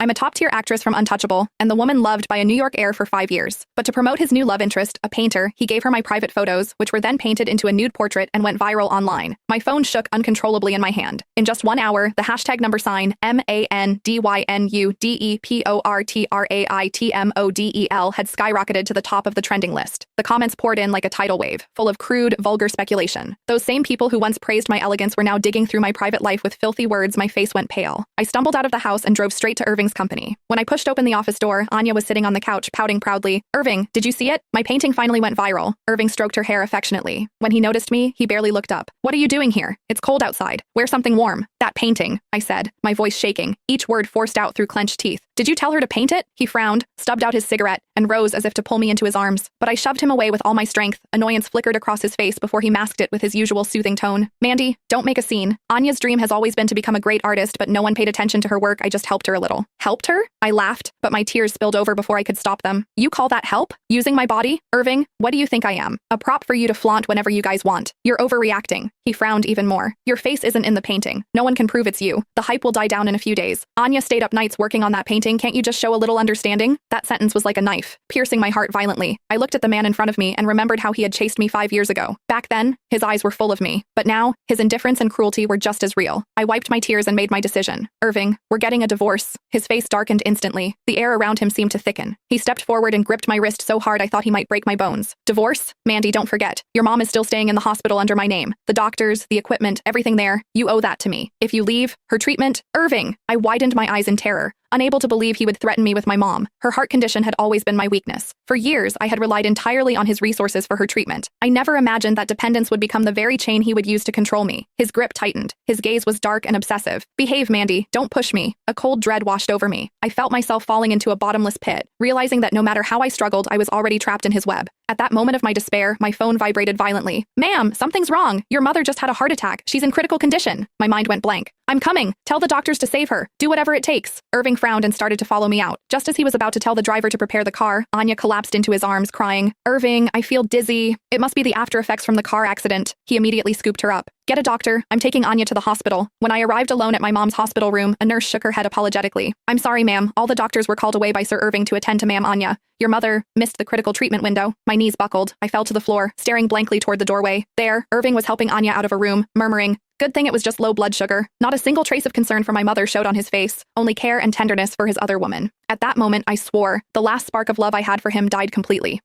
I'm a top-tier actress from Untouchable, and the woman loved by a New York heir for 5 years. But to promote his new love interest, a painter, he gave her my private photos, which were then painted into a nude portrait and went viral online. My phone shook uncontrollably in my hand. In just 1 hour, the hashtag number sign MANDYNUDEPORTRAITMODEL had skyrocketed to the top of the trending list. The comments poured in like a tidal wave, full of crude, vulgar speculation. Those same people who once praised my elegance were now digging through my private life with filthy words. My face went pale. I stumbled out of the house and drove straight to Irving's company. When I pushed open the office door, Anya was sitting on the couch, pouting proudly. "Irving, did you see it? My painting finally went viral." Irving stroked her hair affectionately. When he noticed me, he barely looked up. "What are you doing here? It's cold outside. Wear something warm." "That painting," I said, my voice shaking, each word forced out through clenched teeth. "Did you tell her to paint it?" He frowned, stubbed out his cigarette, and rose as if to pull me into his arms. But I shoved him away with all my strength. Annoyance flickered across his face before he masked it with his usual soothing tone. "Mandy, don't make a scene. Anya's dream has always been to become a great artist, but no one paid attention to her work. I just helped her a little." "Helped her?" I laughed, but my tears spilled over before I could stop them. "You call that help? Using my body? Irving, what do you think I am? A prop for you to flaunt whenever you guys want. You're overreacting." He frowned even more. "Your face isn't in the painting. No one can prove it's you. The hype will die down in a few days. Anya stayed up nights working on that painting. Can't you just show a little understanding?" That sentence was like a knife, piercing my heart violently. I looked at the man in front of me and remembered how he had chased me 5 years ago. Back then, his eyes were full of me. But now, his indifference and cruelty were just as real. I wiped my tears and made my decision. "Irving, we're getting a divorce." His face darkened instantly. The air around him seemed to thicken. He stepped forward and gripped my wrist so hard I thought he might break my bones. "Divorce? Mandy, don't forget. Your mom is still staying in the hospital under my name. The doctors, the equipment, everything there. You owe that to me. If you leave, her treatment—" "Irving!" I widened my eyes in terror, unable to believe he would threaten me with my mom. Her heart condition had always been my weakness. For years, I had relied entirely on his resources for her treatment. I never imagined that dependence would become the very chain he would use to control me. His grip tightened. His gaze was dark and obsessive. "Behave, Mandy. Don't push me." A cold dread washed over me. I felt myself falling into a bottomless pit, realizing that no matter how I struggled, I was already trapped in his web. At that moment of my despair, my phone vibrated violently. "Ma'am, something's wrong. Your mother just had a heart attack. She's in critical condition." My mind went blank. "I'm coming. Tell the doctors to save her. Do whatever it takes." Irving frowned and started to follow me out. Just as he was about to tell the driver to prepare the car, Anya collapsed into his arms, crying, "Irving, I feel dizzy. It must be the after effects from the car accident." He immediately scooped her up. "Get a doctor. I'm taking Anya to the hospital." When I arrived alone at my mom's hospital room, a nurse shook her head apologetically. "I'm sorry, ma'am. All the doctors were called away by Sir Irving to attend to Ma'am Anya. Your mother missed the critical treatment window." My knees buckled. I fell to the floor, staring blankly toward the doorway. There, Irving was helping Anya out of a room, murmuring, "Good thing it was just low blood sugar." Not a single trace of concern for my mother showed on his face, only care and tenderness for his other woman. At that moment, I swore. The last spark of love I had for him died completely.